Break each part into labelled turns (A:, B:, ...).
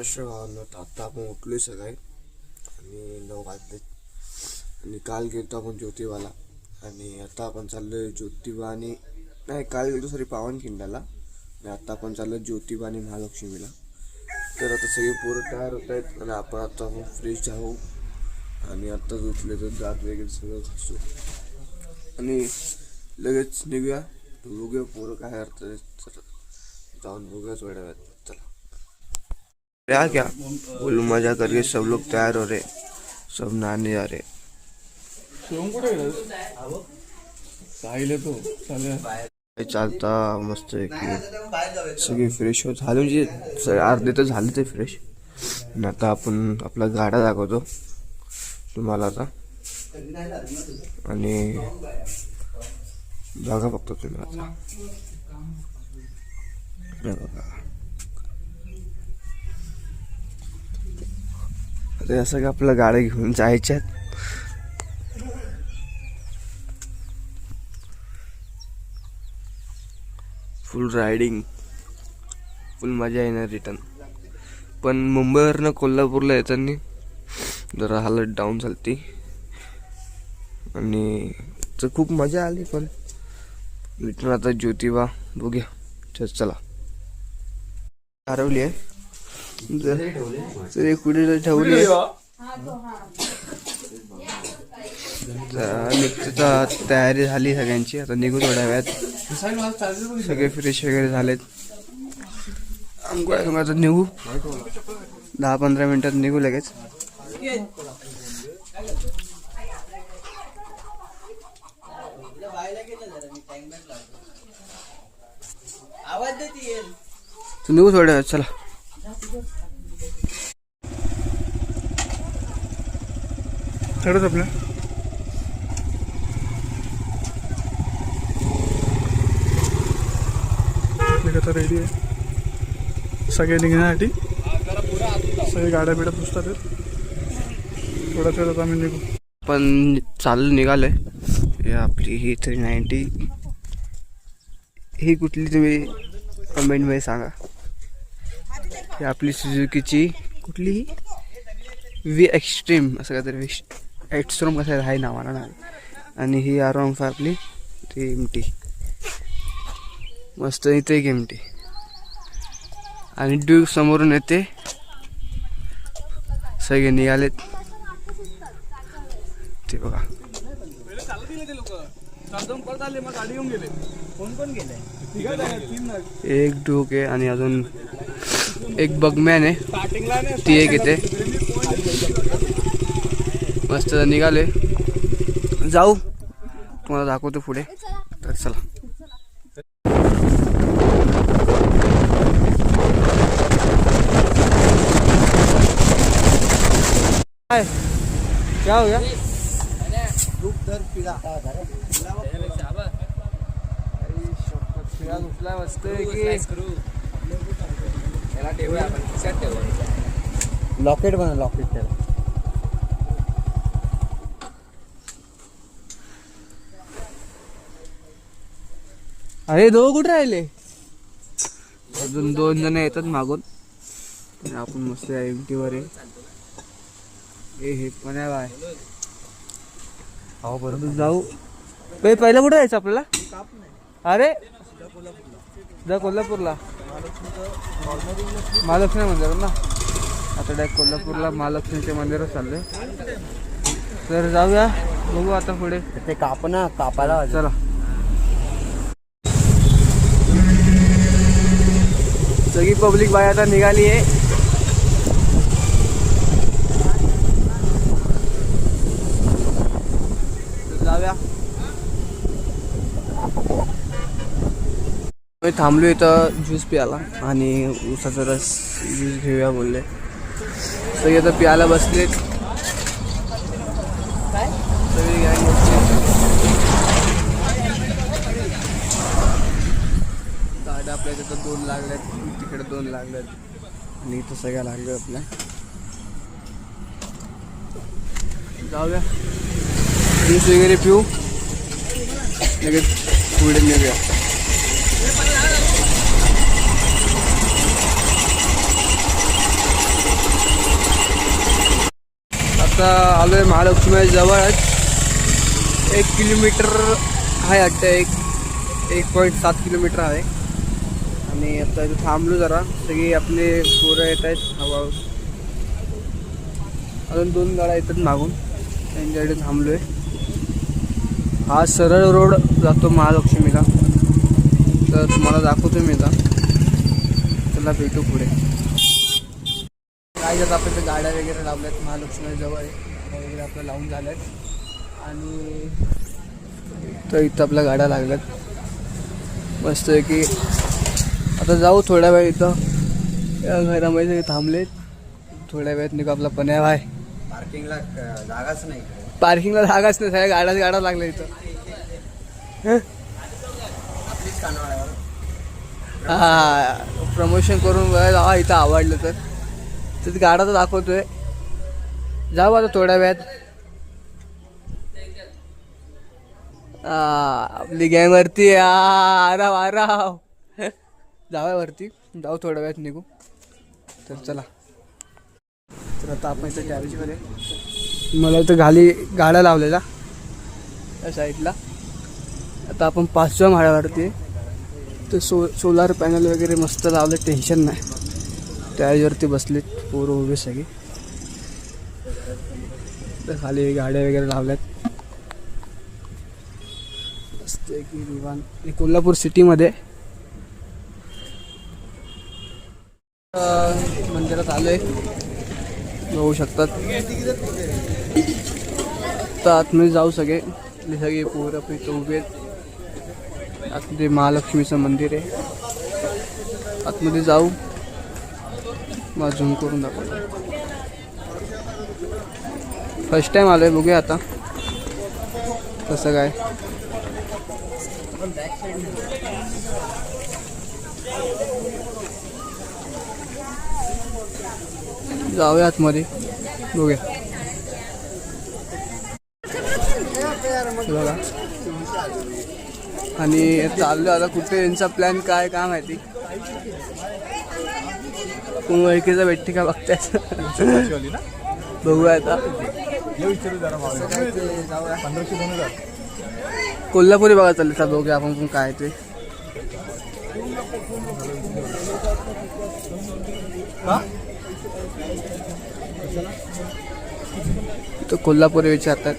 A: महाराष्ट्र भावांनो, आता आपण उठलोय सकाळी आणि 9 वाजले आणि काल गेलो आपण ज्योतिबाला आणि आता आपण चाललोय ज्योतिबा आणि नाही काल गेलो सॉरी पावनखिंडाला आणि आता आपण चाललोय ज्योतिबा आणि महालक्ष्मीला. तर आता सगळे पोरं तयार होत आहेत आणि आपण आता फ्रेश जाऊ आणि आत्ताच उठले तर दात वगैरे सगळं घासू आणि लगेच निघूया. बघूया पोरं काय करतात, जाऊन बघूया थोड्या वेळात. चला क्या क्या बोलूं, मजा करके सब लोग तैयार हो रहे, सब नहाने जा रहे. चालता मस्त सगळे फ्रेश होत झाले म्हणजे अर्धे तर झाले ते फ्रेश. आणि आता आपण आपला गाडा दाखवतो तुम्हाला आता आणि बघा फक्त तुम्ही आता आता असं का आपल्या गाड्या घेऊन जायच्यात. फुल रायडिंग, फुल मजा येणार रिटर्न. पण मुंबईवरनं कोल्हापूरला येताना जरा हालत डाऊन झालती आणि तर खूप मजा आली. पण रिटर्न आता ज्योतिबा बघूया. चला हरवली आहे कुठे ठेवली तयारी झाली सगळ्यांची. आता निघू थोड्या वेळात, सगळे फ्रेश वगैरे झालेत. आंघोळ्या निघू 10-15 मिनिटात निघू लगेच. तू निघू थोड्या वेळात. चला
B: चढच आपल्या आता रेडी आहे सगळे निघण्यासाठी. सगळे गाड्या बिड्या पुसतात. थोड्याच वेळात आम्ही निघू.
A: पण चालू निघालोय. हे आपली ही 390 ही कुठली तुम्ही कमेंटमध्ये सांगा. ही आपली सुझुकीची कुठली वी एक्स्ट्रीम असं काहीतरी एक्स्ट्रीम कसं आहे नावाला ना. आणि ही R15 आपली ती एमटी मस्त इथे एक एमटी आणि ड्यूक समोरून येते. सगळे निघालेत ते बघा. एक ड्यूक आहे आणि अजून एक बगमॅन आहे, ती एक येते. मस्त निघाले, जाऊ तुम्हाला दाखवतो पुढे. तर चला क्या हो गया लॉकेट बना लॉकेट त्याला. अरे दो कुठे राहिले, अजून 2 जण येतात मागून. आपण मस्त एमटी वर आहे. हे पण आहे बाय. हो बरोबर जाऊ. पहिलं कुठे जायचं आपल्याला. अरे जा कोल्हापूरला महालक्ष्मी मंदिर ना. आता डायरेक्ट कोल्हापूरला महालक्ष्मीच्या मंदिरात चाललंय. तर जाऊया, बघू आता पुढे. ते कापायला चला. सगळी पब्लिक बाय आता निघाली आहे. जाऊया. मी थांबलो इथं ज्यूस प्यायला आणि ऊसाचा रस ज्यूस घेऊया बोलले. सगळे आता प्यायला बसलेत. सगळी गँग गाड्या आपल्या तिथं 2 लागल्यात, तिकडे 2 लागल्यात आणि इथं सगळ्या लागल्या आपल्या. जाऊया ज्यूस वगैरे पिऊ, लगेच पुढे निघूया.
C: आता आलो आहे महालक्ष्मी जवळच 1 किलोमीटर आहे वाटतं 1.7 किलोमीटर आहे. आणि आता इथे थांबलो जरा, सगळी आपले पोरं येत आहेत हळूहळू. अजून 2 गाड्या येतात मागून, त्यांच्याकडे थांबलो आहे. हा सरळ रोड जातो महालक्ष्मीला, तर तुम्हाला दाखवतो मी आता. चला भेटू पुढे. काय जात आपण गाड्या वगैरे लावल्यात महालक्ष्मी जवळ वगैरे आपल्या लावून झाल्यात. आणि तर इथं आपल्या गाड्या लागल्यात मस्त आहे की. आता जाऊ थोड्या वेळ, इथं या घरामध्ये थांबलेत. थोड्या वेळात निघू. आपला पण्या आहे.
D: पार्किंगला जागाच नाही.
C: पार्किंगला जागाच नाही, सगळ्या गाड्या लागल्या इथं. हा प्रमोशन करून जावा इथं आवडलं तर. तिथे गाडा तर दाखवतोय. जाऊ आता थोड्या वेळात. आपली गँग वरती. आराव जाऊया वरती. जाऊ थोड्या वेळात निघू. तर चला. तर आता आपण इथं गॅरेजमध्ये, मला इथं गाड्या लावलेला त्या साईडला. आता आपण 5व्या माळ्यावरती आहे. तर सोलार पॅनल वगैरे मस्त लावले, टेन्शन नाही. त्याच्यावरती बसलेत पोरं उभे सगळे. तर खाली गाड्या वगैरे लावल्यात मस्त की निवांत. कोल्हापूर सिटीमध्ये मंदिरात आलोय, बघू शकतात. तर आतमध्ये जाऊ सगळे पोरं पण इथं उभे आहेत. आतमध्ये महालक्ष्मीचं मंदिर आहे. आतमध्ये जाऊ, मग झूम करून दाखवतो. फर्स्ट टाइम आलोय, बघूया आता कसं काय. जाऊया आतमध्ये, बघूया. बघा. आणि चाललो आता कुठे, यांचा प्लॅन काय माहिती. कोण ओळखीचा भेटते का बघतायच. बघूया आता. कोल्हापुरी बघा चालले. बघूया आपण पण काय ते. तो कोल्हापुरी विचारतात.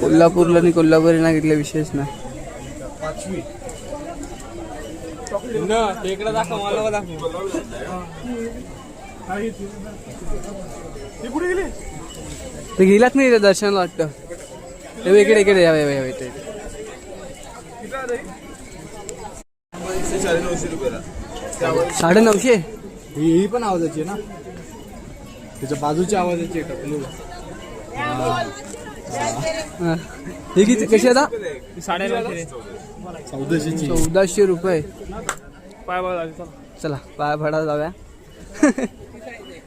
C: कोल्हापूरला आणि कोल्हापुरी ना घेतल्या विशेष नाही. ते गेलात नाही दर्शनाला वाटतं. इकडे यावे 950.
D: ही पण आवाजाची आहे ना, त्याच्या बाजूची आवाजाची आहे.
C: हे किती कशी आता?
D: 1400
C: रुपये. चला पाय पडा जाऊया.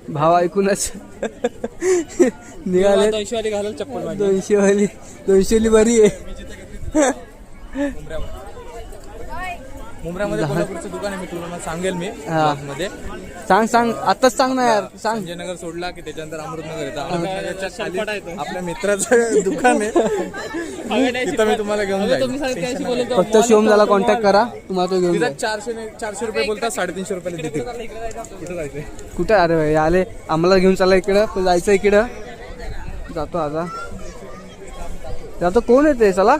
C: भाव ऐकूनच निघाले. 200 बरी आहे.
D: मुंब्र्यामध्ये कोल्हापूरचं दुकान आहे, मी तुला सांगेल. मी मध्ये
C: सांग आताच सांग ना यार. सांग.
D: संजयनगर सोडला की त्याच्यानंतर अमृतनगर येतं. अमृतनगरच्या खाली आपल्या मित्राचं दुकान आहे, तिथं मी तुम्हाला घेऊन जाईल.
C: फक्त शिवमला कॉन्टॅक्ट करा, तुम्हाला तो घेऊन.
D: 400 रुपये बोलतात, 350 रुपयाला देते. कुठं जायचंय?
C: कुठे? अरे भाई आले, आम्हाला घेऊन चालला इकडं. जायचं इकडं. जातो आता. कोण येते? चला.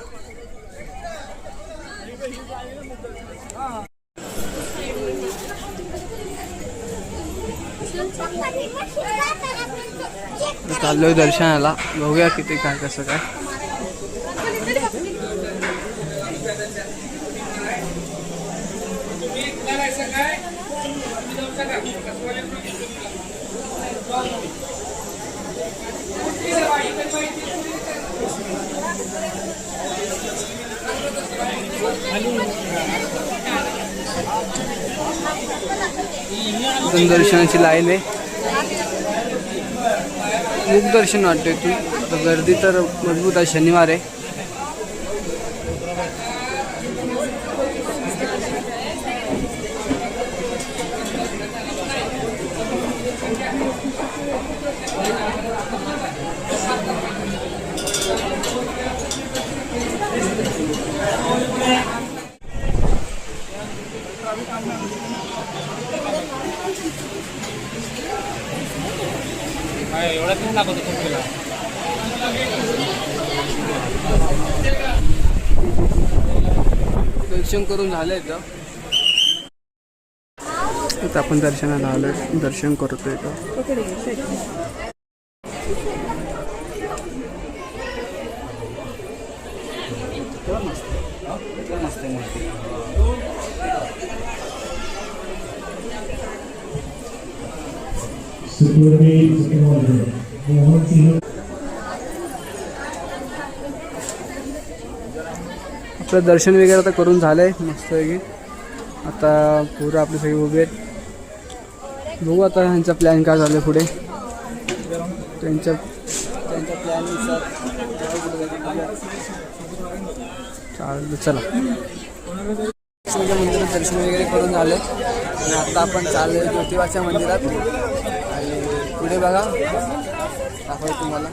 C: चाललोय दर्शनाला, बघूया किती काय कसं काय. दर्शनाची लाईन आहे. मुख दर्शन वाटते ती. आता गर्दी तर मजबूत आहे, शनिवार आहे. दर्शन करून झालंय इथं.
B: आता आपण दर्शनाला आलोय, दर्शन करतोय इथं. आपलं दर्शन वगैरे आता करून झालंय मस्त आहे. आता पुरं आपले सगळे उभे आहेत. बघू आता ह्यांचा प्लॅन काय झालं पुढे. त्यांच्या प्लॅननुसार चालेल. चला, मंदिरात दर्शन वगैरे करून झाले आणि आता आपण चाललोय ज्योतिबाच्या मंदिरात. आणि पुढे बघा दाखवतो तुम्हाला.